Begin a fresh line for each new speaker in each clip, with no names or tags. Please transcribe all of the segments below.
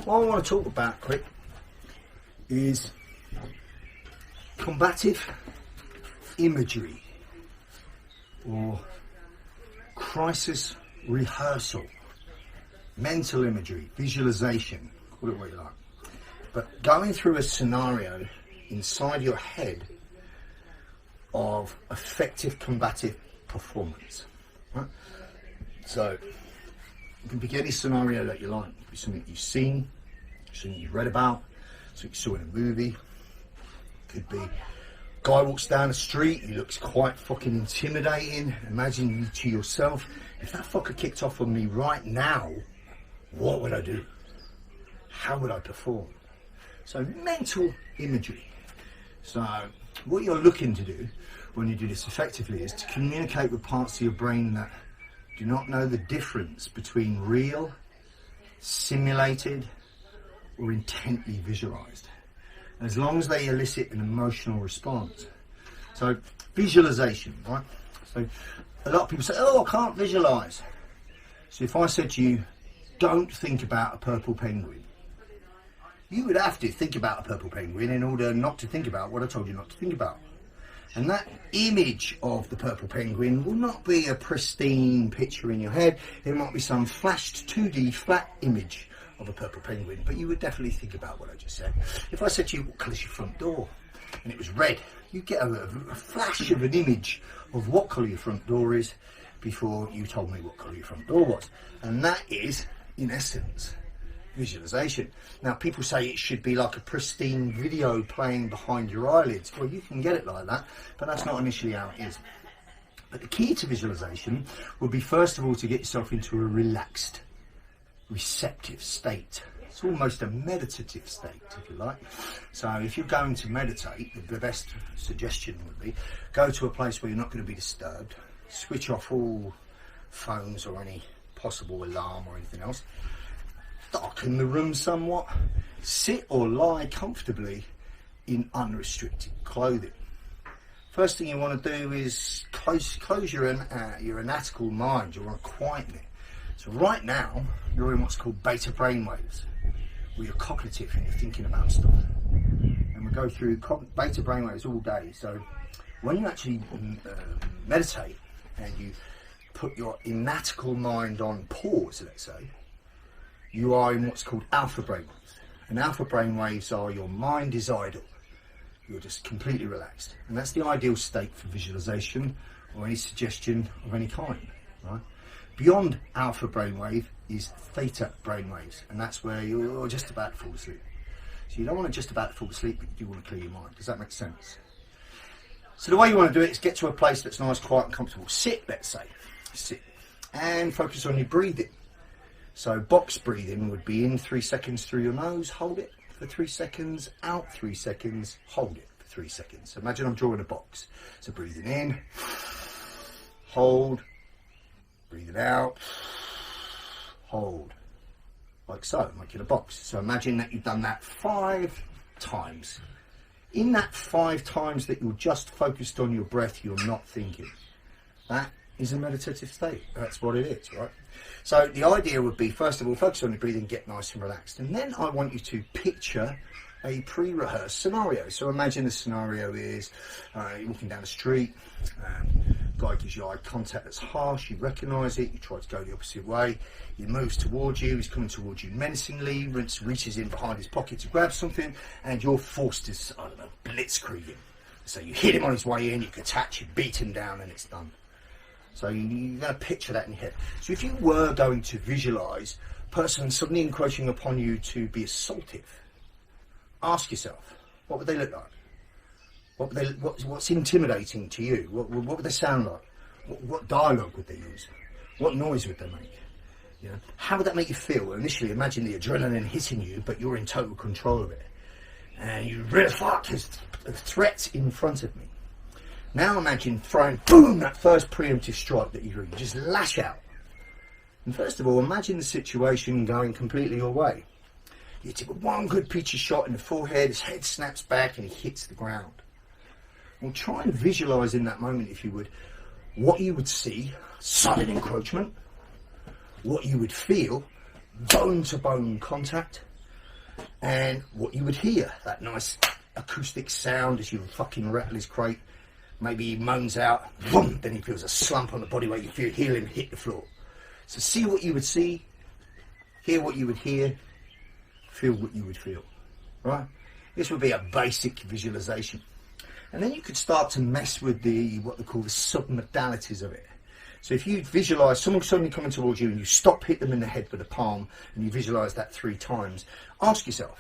what I want to talk about quick is combative imagery or crisis rehearsal, mental imagery, visualization, call it what you like. But going through a scenario inside your head of effective combative performance. Right? So it can be any scenario that you like. It could be something you've seen, something you've read about, something you saw in a movie. It could be guy walks down the street, he looks quite fucking intimidating. Imagine to yourself, if that fucker kicked off on me right now, what would I do? How would I perform? So mental imagery. So what you're looking to do when you do this effectively is to communicate with parts of your brain that do not know the difference between real, simulated, or intently visualized, as long as they elicit an emotional response. So visualization, right? So a lot of people say, oh, I can't visualize. So if I said to you, don't think about a purple penguin, you would have to think about a purple penguin in order not to think about what I told you not to think about. And that image of the purple penguin will not be a pristine picture in your head. It might be some flashed 2D flat image of a purple penguin, but you would definitely think about what I just said. If I said to you, what colour's your front door? And it was red, you get a flash of an image of what colour your front door is before you told me what colour your front door was. And that is, in essence, visualization. Now people say it should be like a pristine video playing behind your eyelids. Well, you can get it like that, but that's not initially how it is. But the key to visualization will be, first of all, to get yourself into a relaxed, receptive state. It's almost a meditative state, if you like. So if you're going to meditate, the best suggestion would be go to a place where you're not going to be disturbed, switch off all phones or any possible alarm or anything else, darken the room somewhat, sit or lie comfortably in unrestricted clothing. First thing you want to do is close your anatomical mind. You want to quieten it. So right now you're in what's called beta brainwaves, where you're cognitive and you're thinking about stuff. And we go through beta brainwaves all day. So when you actually meditate and you put your anatomical mind on pause, let's say, you are in what's called alpha brainwaves. And alpha brainwaves are your mind is idle. You're just completely relaxed. And that's the ideal state for visualization or any suggestion of any kind, right? Beyond alpha brainwave is theta brainwaves, and that's where you're just about to fall asleep. So you don't want to just about to fall asleep, but you do want to clear your mind. Does that make sense? So the way you want to do it is get to a place that's nice, quiet and comfortable. Sit, let's say. Sit. And focus on your breathing. So box breathing would be in 3 seconds through your nose, hold it for 3 seconds, out 3 seconds, hold it for 3 seconds. So imagine I'm drawing a box. So breathing in, hold, breathing out, hold, like so, making a box. So imagine that you've done that 5 times. In that 5 times that you're just focused on your breath, you're not thinking. That is a meditative state. That's what it is, right? So the idea would be, first of all, focus on your breathing, get nice and relaxed. And then I want you to picture a pre-rehearsed scenario. So imagine the scenario is you're walking down the street, guy gives you eye contact that's harsh, you recognise it, you try to go the opposite way, he moves towards you, he's coming towards you menacingly, reaches in behind his pocket to grab something, and you're forced to, I don't know, blitzkrieg him. So you hit him on his way in, you catch, you beat him down, and it's done. So you're going to picture that in your head. So if you were going to visualise a person suddenly encroaching upon you to be assaultive, ask yourself, what would they look like? What's intimidating to you? What would they sound like? What dialogue would they use? What noise would they make? You know, how would that make you feel? Initially, imagine the adrenaline hitting you, but you're in total control of it. And you really fuck, there's a threat in front of me. Now imagine throwing, boom, that first preemptive strike that you do. You just lash out. And first of all, imagine the situation going completely your way. You take one good peachy shot in the forehead, his head snaps back and he hits the ground. Well, try and visualise in that moment, if you would, what you would see, sudden encroachment, what you would feel, bone-to-bone contact, and what you would hear, that nice acoustic sound as you fucking rattle his crate. Maybe he moans out, boom, then he feels a slump on the body where you feel him hit the floor. So see what you would see, hear what you would hear, feel what you would feel, right? This would be a basic visualization. And then you could start to mess with what they call the sub-modalities of it. So if you visualize someone suddenly coming towards you and you stop, hit them in the head with a palm, and you visualize that 3 times, ask yourself,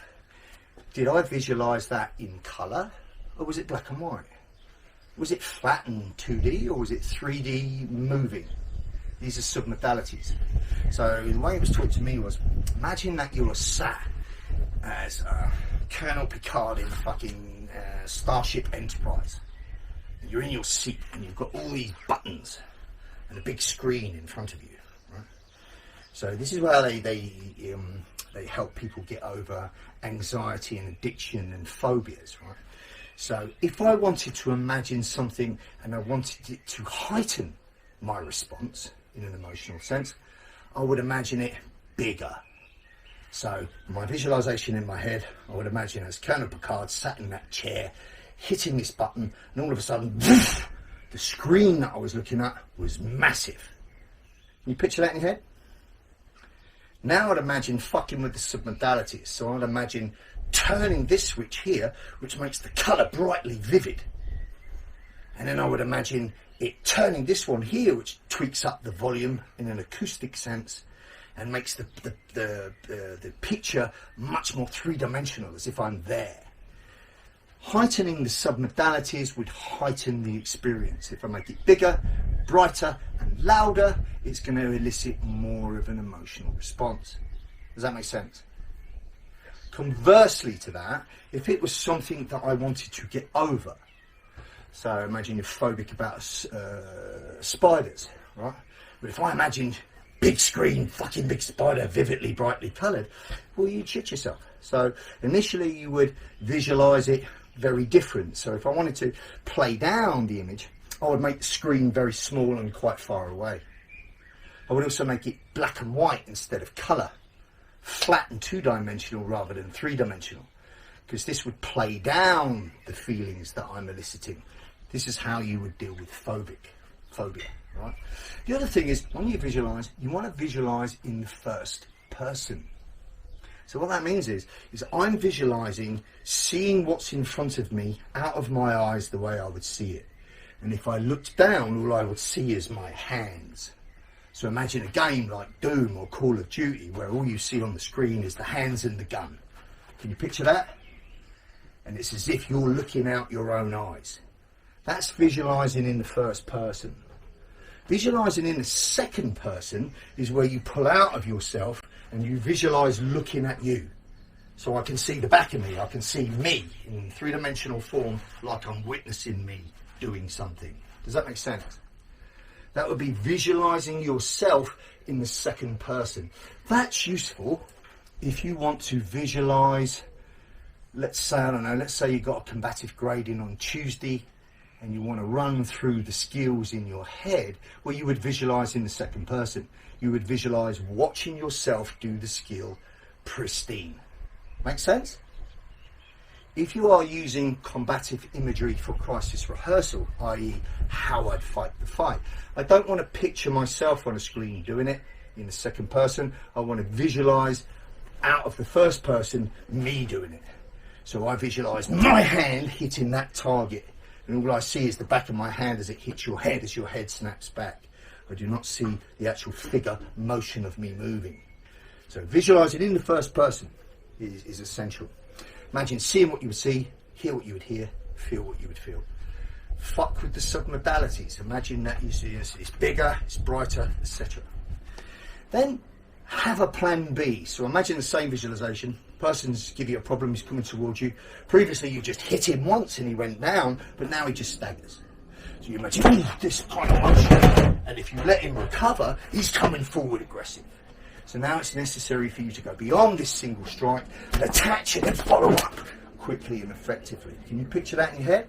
did I visualize that in color, or was it black and white? Was it flat and 2D, or was it 3D moving? These are sub-modalities. So the way it was taught to me was, imagine that you were sat as Colonel Picard in fucking Starship Enterprise. And you're in your seat and you've got all these buttons and a big screen in front of you. Right? So this is where they help people get over anxiety and addiction and phobias. Right? So if I wanted to imagine something and I wanted it to heighten my response in an emotional sense, I would imagine it bigger. So my visualization in my head, I would imagine as Colonel Picard sat in that chair, hitting this button, and all of a sudden, whoosh, the screen that I was looking at was massive. Can you picture that in your head? Now I'd imagine fucking with the sub-modalities. So I'd imagine turning this switch here, which makes the colour brightly vivid. And then I would imagine it turning this one here, which tweaks up the volume in an acoustic sense and makes the picture much more three-dimensional, as if I'm there. Heightening the sub-modalities would heighten the experience. If I make it bigger, brighter and louder, it's going to elicit more of an emotional response. Does that make sense? Conversely to that, if it was something that I wanted to get over, so imagine you're phobic about spiders, right? But if I imagined big screen, fucking big spider, vividly, brightly coloured, well, you'd shit yourself. So initially you would visualise it very different. So if I wanted to play down the image, I would make the screen very small and quite far away. I would also make it black and white instead of colour, flat and two-dimensional rather than three-dimensional, because this would play down the feelings that I'm eliciting. This is how you would deal with phobia. Right? The other thing is, when you visualise, you want to visualise in the first person. So what that means is I'm visualising, seeing what's in front of me out of my eyes the way I would see it. And if I looked down, all I would see is my hands. So imagine a game like Doom or Call of Duty, where all you see on the screen is the hands and the gun. Can you picture that? And it's as if you're looking out your own eyes. That's visualising in the first person. Visualising in the second person is where you pull out of yourself and you visualise looking at you. So I can see the back of me, I can see me in three-dimensional form, like I'm witnessing me doing something. Does that make sense? That would be visualising yourself in the second person. That's useful if you want to visualise, let's say, I don't know, let's say you got a combative grading on Tuesday and you want to run through the skills in your head, well, you would visualise in the second person. You would visualise watching yourself do the skill pristine. Make sense? If you are using combative imagery for crisis rehearsal, i.e. how I'd fight the fight, I don't want to picture myself on a screen doing it in the second person. I want to visualise out of the first person me doing it. So I visualise my hand hitting that target, and all I see is the back of my hand as it hits your head, as your head snaps back. I do not see the actual figure motion of me moving. So visualising in the first person is essential. Imagine seeing what you would see, hear what you would hear, feel what you would feel. Fuck with the sub-modalities. Imagine that you see it's bigger, it's brighter, etc. Then have a plan B. So imagine the same visualisation. Person's give you a problem, he's coming towards you. Previously you just hit him once and he went down, but now he just staggers. So you imagine this kind of motion, and if you let him recover, he's coming forward aggressive. So now it's necessary for you to go beyond this single strike and attach it and follow up quickly and effectively. Can you picture that in your head?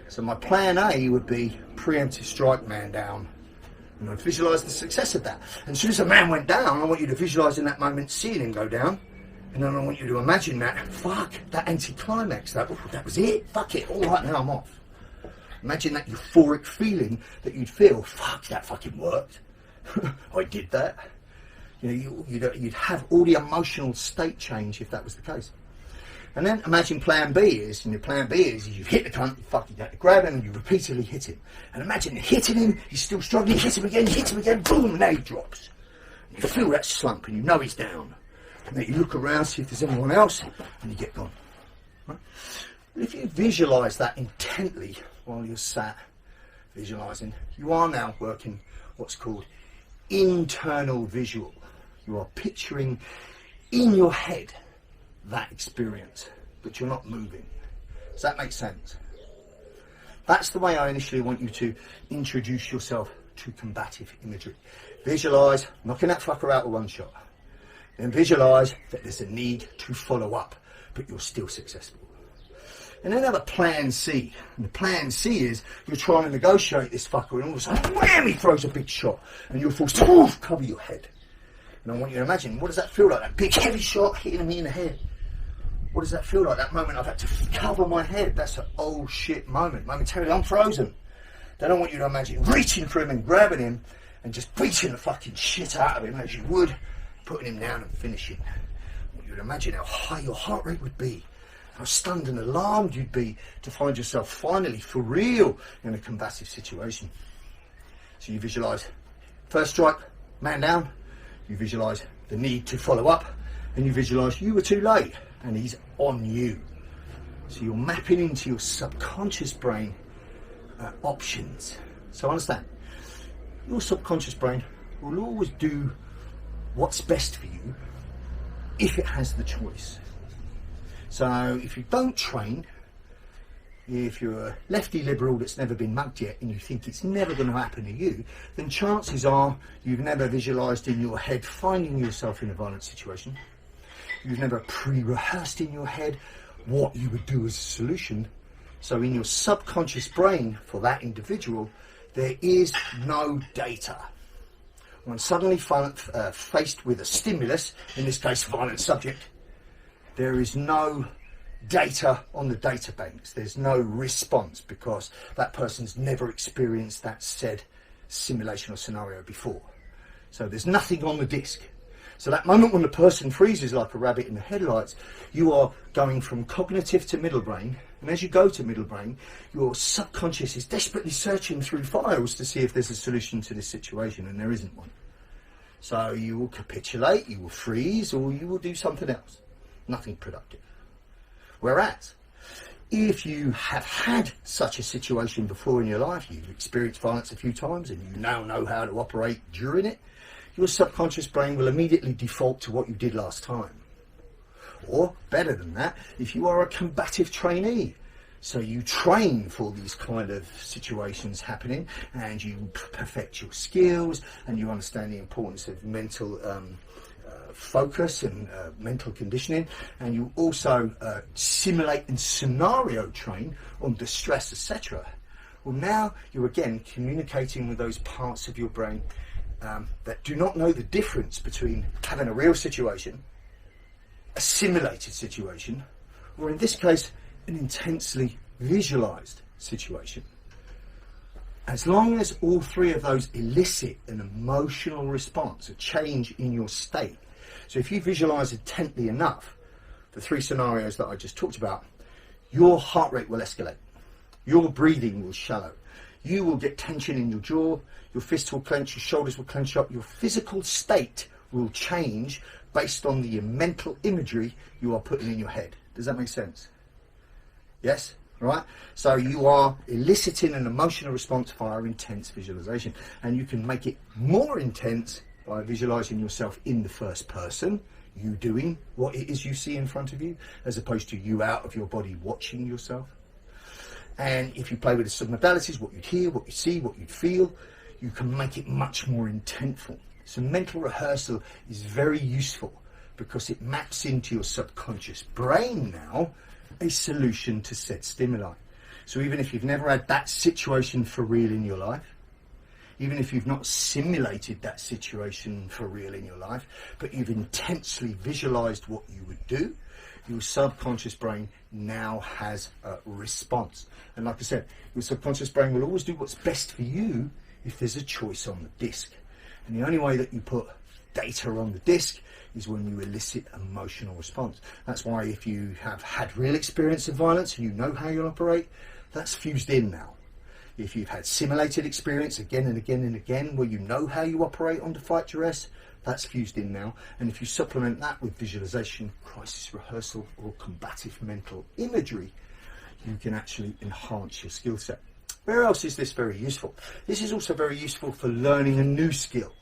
So my plan A would be preemptive strike, man down. And I'd visualise the success of that. And as soon as the man went down, I want you to visualise in that moment seeing him go down And then I want you to imagine that, fuck, that anticlimax, that was it, fuck it, all right, now I'm off. Imagine that euphoric feeling that you'd feel, fuck, that fucking worked. I did that. You know, you'd have all the emotional state change if that was the case. And then imagine plan B is, and your plan B is you hit the cunt, you fucking have to grab him and you repeatedly hit him. And imagine hitting him, he's still struggling, hit him again, boom, and now he drops. You feel that slump and you know he's down. And then you look around, see if there's anyone else, and you get gone. Right? But if you visualise that intently while you're sat visualising, you are now working what's called internal visual. You are picturing in your head that experience, but you're not moving. Does that make sense? That's the way I initially want you to introduce yourself to combative imagery. Visualise knocking that fucker out with one shot. Then visualise that there's a need to follow up, but you're still successful. And then have a plan C. And the plan C is you're trying to negotiate this fucker and all of a sudden, wham, he throws a big shot and you're forced to cover your head. And I want you to imagine, what does that feel like? That big heavy shot hitting me in the head. What does that feel like? That moment I've had to cover my head. That's an oh shit moment. Momentarily, I'm frozen. Then I want you to imagine reaching for him and grabbing him and just beating the fucking shit out of him as you would, putting him down and finishing. I want you to imagine how high your heart rate would be, how stunned and alarmed you'd be to find yourself finally, for real, in a combative situation. So you visualise first strike, man down. You visualise the need to follow up, and you visualise you were too late and he's on you. So you're mapping into your subconscious brain options. So understand, your subconscious brain will always do what's best for you if it has the choice. So if you don't train, if you're a lefty liberal that's never been mugged yet and you think it's never going to happen to you, then chances are you've never visualised in your head finding yourself in a violent situation. You've never pre-rehearsed in your head what you would do as a solution. So in your subconscious brain for that individual, there is no data. When suddenly faced with a stimulus, in this case violent subject, there is no data on the data banks. There's no response because that person's never experienced that said simulation or scenario before. So there's nothing on the disk. So that moment when the person freezes like a rabbit in the headlights, you are going from cognitive to middle brain, and as you go to middle brain, your subconscious is desperately searching through files to see if there's a solution to this situation, and there isn't one. So you will capitulate, you will freeze, or you will do something else. Nothing productive. Whereas, if you have had such a situation before in your life, you've experienced violence a few times and you now know how to operate during it, your subconscious brain will immediately default to what you did last time. Or, better than that, if you are a combative trainee, so you train for these kind of situations happening and you perfect your skills and you understand the importance of mental focus and mental conditioning, and you also simulate and scenario train on distress, etc. Well, now you're again communicating with those parts of your brain that do not know the difference between having a real situation, a simulated situation, or in this case, an intensely visualized situation. As long as all three of those elicit an emotional response, a change in your state. So if you visualize intently enough, the three scenarios that I just talked about, your heart rate will escalate. Your breathing will shallow. You will get tension in your jaw, your fists will clench, your shoulders will clench up, your physical state will change based on the mental imagery you are putting in your head. Does that make sense? Yes? Right? So you are eliciting an emotional response via intense visualization, and you can make it more intense by visualizing yourself in the first person, you doing what it is you see in front of you, as opposed to you out of your body watching yourself. And if you play with the sub-modalities, what you'd hear, what you'd see, what you'd feel, you can make it much more intentful. So mental rehearsal is very useful because it maps into your subconscious brain now a solution to said stimuli. So even if you've never had that situation for real in your life, even if you've not simulated that situation for real in your life, but you've intensely visualized what you would do, your subconscious brain now has a response. And like I said, your subconscious brain will always do what's best for you if there's a choice on the disc. And the only way that you put data on the disc is when you elicit emotional response. That's why if you have had real experience of violence and you know how you'll operate, that's fused in now. If you've had simulated experience again and again and again where you know how you operate under fight duress, that's fused in now. And if you supplement that with visualization, crisis rehearsal, or combative mental imagery, you can actually enhance your skill set. Where else is this very useful? This is also very useful for learning a new skill.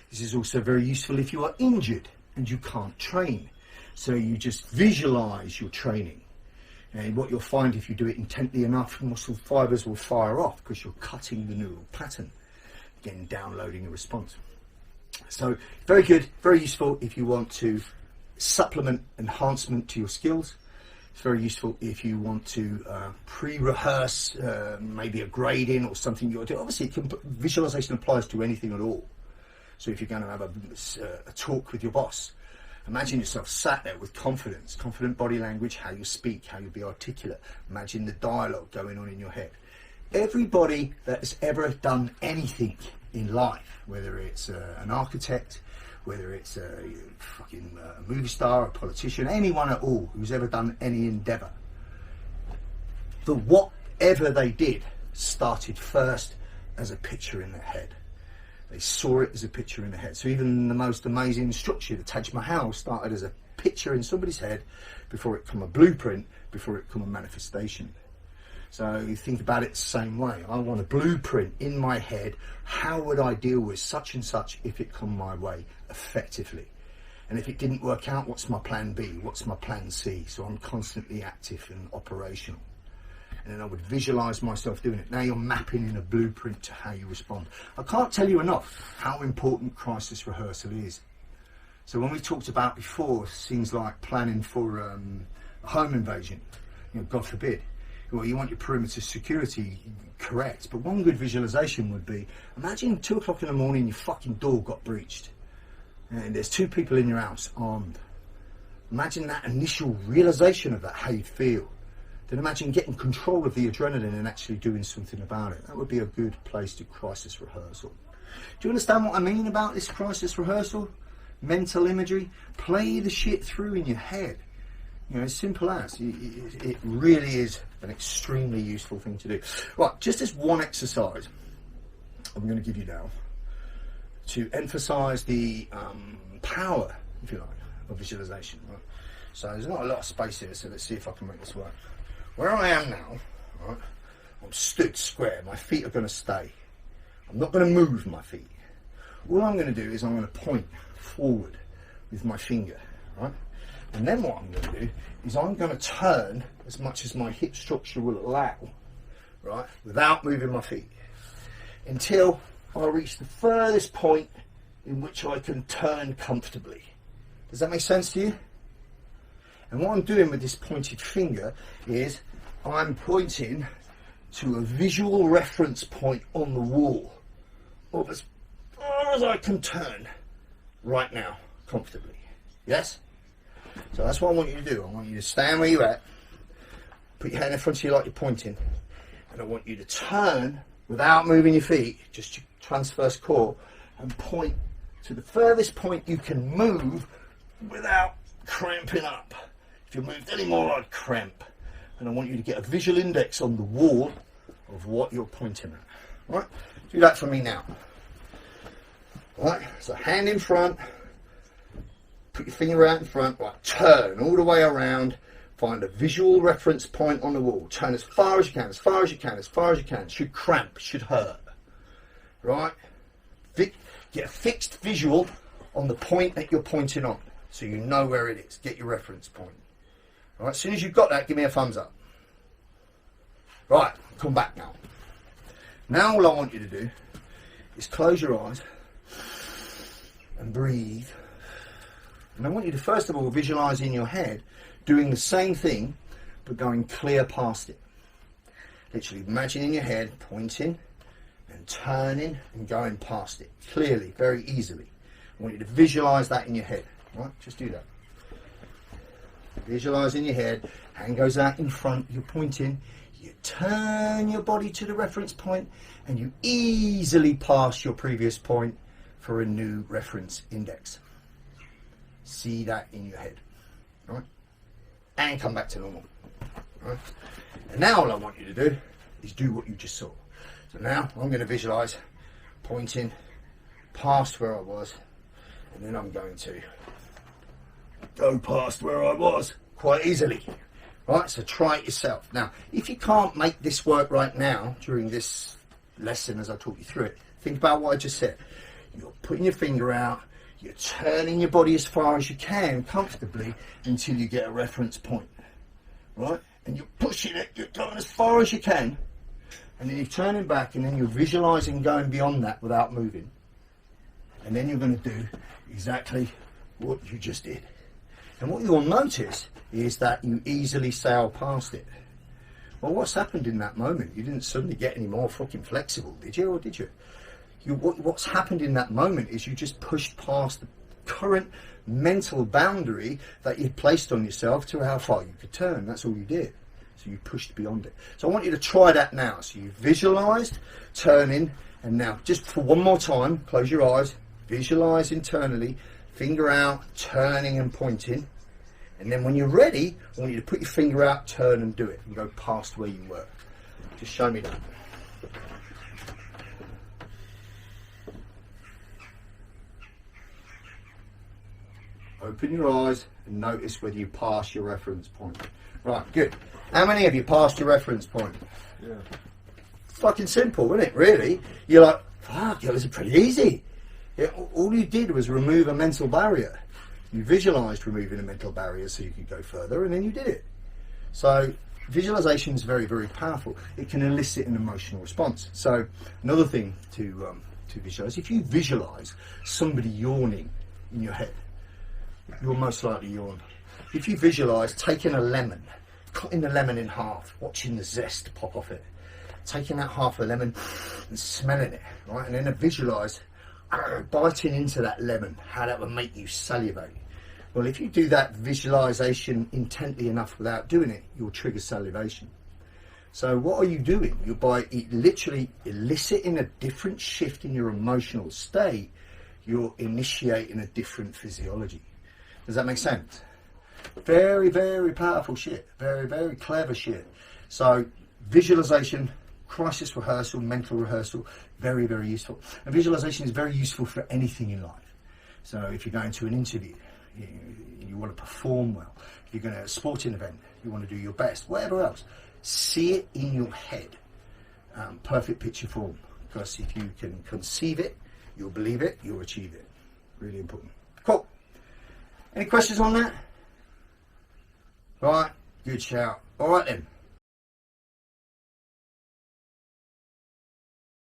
This is also very useful if you are injured and you can't train. So you just visualize your training. And what you'll find if you do it intently enough, muscle fibers will fire off because you're cutting the neural pattern, again downloading a response. So very good, very useful if you want to supplement enhancement to your skills. It's very useful if you want to pre-rehearse maybe a grading or something you're doing. Obviously, visualization applies to anything at all. So if you're going to have a talk with your boss, imagine yourself sat there with confidence, confident body language, how you speak, how you'll be articulate. Imagine the dialogue going on in your head. Everybody that has ever done anything in life, whether it's an architect, whether it's a fucking movie star, a politician, anyone at all who's ever done any endeavour, the whatever they did started first as a picture in their head. They saw it as a picture in their head. So even the most amazing structure, the Taj Mahal, started as a picture in somebody's head before it became a blueprint, before it became a manifestation. So you think about it the same way. I want a blueprint in my head. How would I deal with such and such if it come my way effectively? And if it didn't work out, what's my plan B? What's my plan C? So I'm constantly active and operational. And then I would visualize myself doing it. Now you're mapping in a blueprint to how you respond. I can't tell you enough how important crisis rehearsal is. So when we talked about before things like planning for a home invasion, God forbid, well, you want your perimeter security correct, but one good visualization would be, imagine 2 o'clock in the morning your fucking door got breached and there's 2 people in your house armed. Imagine that initial realization of that, how you feel. Then imagine getting control of the adrenaline and actually doing something about it. That would be a good place to crisis rehearsal. Do you understand what I mean about this crisis rehearsal? Mental imagery. Play the shit through in your head. You know, as simple as. It really is an extremely useful thing to do. Right, just as one exercise I'm going to give you now to emphasize the power, if you like, of visualization. Right? So there's not a lot of space here, so let's see if I can make this work. Where I am now, right, I'm stood square. My feet are going to stay. I'm not going to move my feet. All I'm going to do is I'm going to point forward with my finger, right? And then what I'm going to do is I'm going to turn as much as my hip structure will allow, right, without moving my feet, until I reach the furthest point in which I can turn comfortably. Does that make sense to you? And what I'm doing with this pointed finger is I'm pointing to a visual reference point on the wall of as far as I can turn right now, comfortably. Yes? So that's what I want you to do. I want you to stand where you're at, put your hand in front of you like you're pointing, and I want you to turn without moving your feet, just your transverse core, and point to the furthest point you can move without cramping up. If you moved any more, I'd cramp. And I want you to get a visual index on the wall of what you're pointing at. Right? Do that for me now. Right? So hand in front, put your finger out in front, right, turn all the way around, find a visual reference point on the wall, turn as far as you can, as far as you can, as far as you can. Should cramp, should hurt. Right? Get a fixed visual on the point that you're pointing on, so you know where it is. Get your reference point. All right, as soon as you've got that, give me a thumbs up. Right, come back now. Now all I want you to do is close your eyes and breathe. And I want you to first of all visualize in your head doing the same thing but going clear past it. Literally imagine in your head pointing and turning and going past it clearly, very easily. I want you to visualize that in your head. Right? Just do that. Visualize in your head, hand goes out in front, you're pointing, you turn your body to the reference point and you easily pass your previous point for a new reference index. See that in your head, right? And come back to normal, right? And now all I want you to do is do what you just saw. So now I'm going to visualize pointing past where I was, and then I'm going to go past where I was quite easily. Right, so try it yourself. Now, if you can't make this work right now during this lesson as I talk you through it, think about what I just said. You're putting your finger out, you're turning your body as far as you can comfortably until you get a reference point. Right? And you're pushing it, you're going as far as you can, and then you're turning back, and then you're visualizing going beyond that without moving. And then you're going to do exactly what you just did. And what you'll notice is that you easily sail past it. Well, what's happened in that moment? You didn't suddenly get any more fucking flexible, did you? Or did you? What's happened in that moment is you just pushed past the current mental boundary that you'd placed on yourself to how far you could turn. That's all you did. So you pushed beyond it. So I want you to try that now. So you visualized turning, and now just for one more time, close your eyes, visualize internally, finger out, turning and pointing. And then when you're ready, I want you to put your finger out, turn and do it, and go past where you were. Just show me that. Open your eyes and notice whether you pass your reference point. Right, good. How many of you passed your reference point?
Yeah.
Fucking simple, isn't it, really? You're like, fuck, it was pretty easy. Yeah, all you did was remove a mental barrier. You visualized removing a mental barrier so you could go further, and then you did it. So visualization is very, very powerful. It can elicit an emotional response. So another thing to visualize, if you visualize somebody yawning in your head, you'll most likely yawn. If you visualize taking a lemon, cutting the lemon in half, watching the zest pop off it, taking that half a lemon and smelling it, right, and then visualize biting into that lemon, how that would make you salivate. Well, if you do that visualization intently enough without doing it, you'll trigger salivation. So what are you doing? You're by literally eliciting a different shift in your emotional state, you're initiating a different physiology. Does that make sense? Very, very powerful shit. Very, very clever shit. So visualization, crisis rehearsal, mental rehearsal, very, very useful. And visualization is very useful for anything in life. So if you're going to an interview, you want to perform well, if you're going to a sporting event, you want to do your best, whatever else, see it in your head, perfect picture form, because if you can conceive it, you'll believe it, you'll achieve it. Really important. Cool. Any questions on that? All right, good shout. All right then.